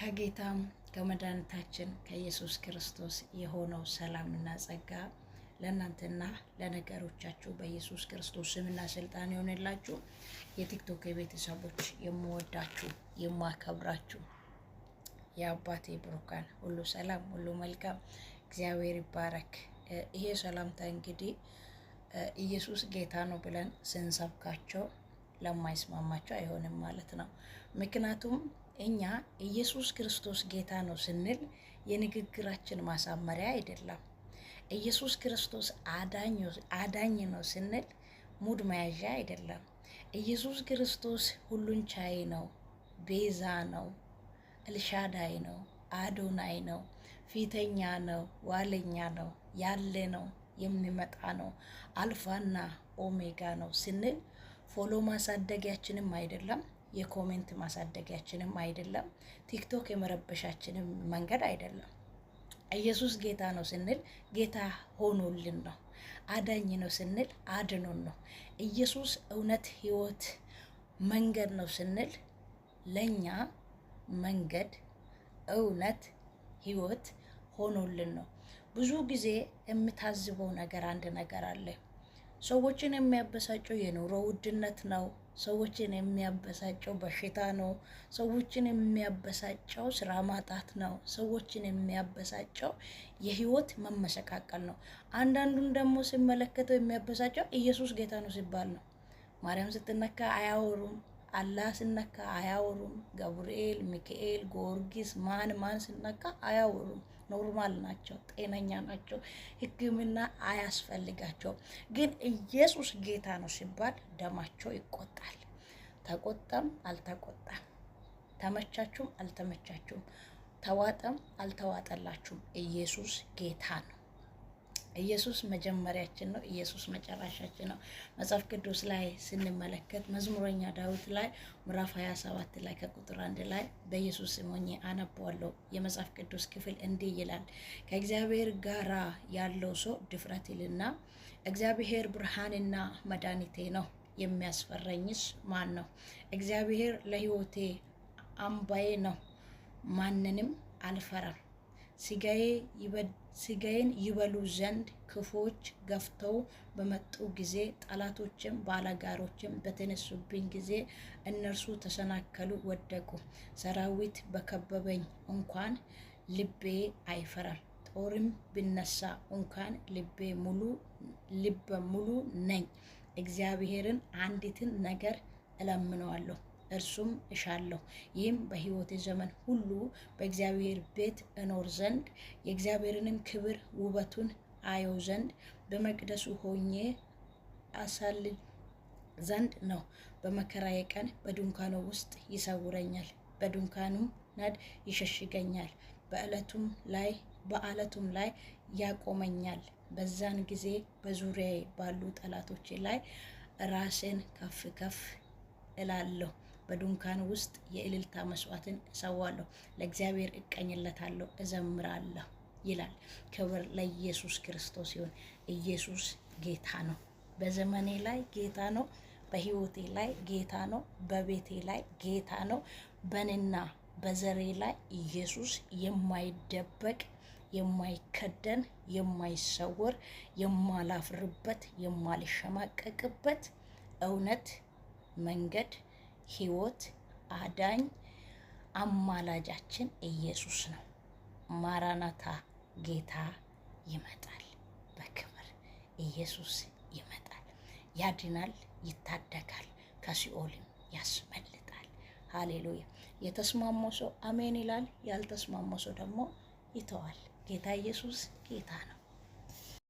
ከጌታም ከመድኃኒታችን ከኢየሱስ ክርስቶስ የሆነው ሰላምና ጸጋ ለእናንተና ለነገሮቻችሁ በኢየሱስ ክርስቶስ ስምና ስልጣን ይሆንላችሁ። የቲክቶክ ቤተሰቦች የምወዳችሁ የማከብራችሁ የአባቴ ብሩካን ሁሉ ሰላም ሁሉ መልካም እግዚአብሔር ይባረክ። ይሄ ሰላምታ እንግዲህ ኢየሱስ ጌታ ነው ብለን ስንሰብካቸው ለማይስማማቸው አይሆንም ማለት ነው። ምክንያቱም እኛ ኢየሱስ ክርስቶስ ጌታ ነው ስንል የንግግራችን ማሳመሪያ አይደለም። ኢየሱስ ክርስቶስ አዳኝ ነው ስንል ሙድ መያዣ አይደለም። ኢየሱስ ክርስቶስ ሁሉን ቻይ ነው፣ ቤዛ ነው፣ ኤልሻዳይ ነው፣ አዶናይ ነው፣ ፊተኛ ነው፣ ዋለኛ ነው፣ ያለ ነው፣ የሚመጣ ነው፣ አልፋና ኦሜጋ ነው ስንል ፎሎ ማሳደጊያችንም አይደለም፣ የኮሜንት ማሳደጊያችንም አይደለም፣ ቲክቶክ የመረበሻችንም መንገድ አይደለም። ኢየሱስ ጌታ ነው ስንል ጌታ ሆኖልን ነው። አዳኝ ነው ስንል አድኖን ነው። ኢየሱስ እውነት፣ ህይወት፣ መንገድ ነው ስንል ለኛ መንገድ፣ እውነት፣ ህይወት ሆኖልን ነው። ብዙ ጊዜ የምታዝበው ነገር አንድ ነገር አለ። ሰዎችን የሚያበሳጨው የኑሮ ውድነት ነው። ሰዎችን የሚያበሳጨው በሽታ ነው። ሰዎችን የሚያበሳጨው ስራ ማጣት ነው። ሰዎችን የሚያበሳጨው የህይወት መመሰቃቀል ነው። አንዳንዱን ደግሞ ሲመለከተው የሚያበሳጨው ኢየሱስ ጌታ ነው ሲባል ነው። ማርያም ስትነካ አያወሩም። አላህ ሲነካ አያወሩም። ገብርኤል፣ ሚካኤል፣ ጊዮርጊስ ማን ሲነካ አያወሩም። ኖርማል ናቸው፣ ጤነኛ ናቸው፣ ሕክምና አያስፈልጋቸው። ግን ኢየሱስ ጌታ ነው ሲባል ደማቸው ይቆጣል። ተቆጣም አልተቆጣም፣ ተመቻችሁም አልተመቻችሁም፣ ተዋጠም አልተዋጠላችሁም፣ ኢየሱስ ጌታ ነው። ኢየሱስ መጀመሪያችን ነው። ኢየሱስ መጨረሻችን ነው። መጽሐፍ ቅዱስ ላይ ስንመለከት መዝሙረኛ ዳዊት ላይ ምዕራፍ 27 ላይ ከቁጥር 1 ላይ በኢየሱስ ስም ሆኜ አነበዋለሁ። የመጽሐፍ ቅዱስ ክፍል እንዲህ ይላል፣ ከእግዚአብሔር ጋራ ያለው ሰው ድፍረት ይልና እግዚአብሔር ብርሃንና መድኃኒቴ ነው፣ የሚያስፈራኝስ ማን ነው? እግዚአብሔር ለሕይወቴ አምባዬ ነው፣ ማንንም አልፈራም። ስጋዬን ይበሉ ዘንድ ክፉዎች ገፍተው በመጡ ጊዜ፣ ጠላቶችም ባላጋሮችም በተነሱብኝ ጊዜ እነርሱ ተሰናከሉ፣ ወደቁ። ሰራዊት በከበበኝ እንኳን ልቤ አይፈራም። ጦርም ቢነሳ እንኳን ልበ ሙሉ ነኝ። እግዚአብሔርን አንዲትን ነገር እለምነዋለሁ፣ እርሱም እሻለሁ፣ ይህም በሕይወቴ ዘመን ሁሉ በእግዚአብሔር ቤት እኖር ዘንድ የእግዚአብሔርንም ክብር ውበቱን አየው ዘንድ በመቅደሱ ሆኜ አሳልፍ ዘንድ ነው። በመከራዬ ቀን በድንኳኑ ውስጥ ይሰውረኛል፣ በድንኳኑም ነድ ይሸሽገኛል፣ በዓለቱም ላይ ያቆመኛል። በዛን ጊዜ በዙሪያዬ ባሉ ጠላቶቼ ላይ ራሴን ከፍ ከፍ እላለሁ። በድንኳን ውስጥ የእልልታ መስዋዕትን እሰዋለሁ፣ ለእግዚአብሔር እቀኝለታለሁ፣ እዘምራለሁ ይላል። ክብር ለኢየሱስ ክርስቶስ ይሁን። ኢየሱስ ጌታ ነው። በዘመኔ ላይ ጌታ ነው። በህይወቴ ላይ ጌታ ነው። በቤቴ ላይ ጌታ ነው። በኔና በዘሬ ላይ ኢየሱስ የማይደበቅ የማይከደን የማይሰወር የማላፍርበት የማልሸማቀቅበት እውነት፣ መንገድ፣ ህይወት፣ አዳኝ፣ አማላጃችን ኢየሱስ ነው። ማራናታ ጌታ ይመጣል በክብር። ኢየሱስ ይመጣል፣ ያድናል፣ ይታደጋል፣ ከሲኦልም ያስመልጣል። ሃሌሉያ። የተስማማው ሰው አሜን ይላል፣ ያልተስማማው ሰው ደግሞ ይተዋል። ጌታ ኢየሱስ ጌታ ነው።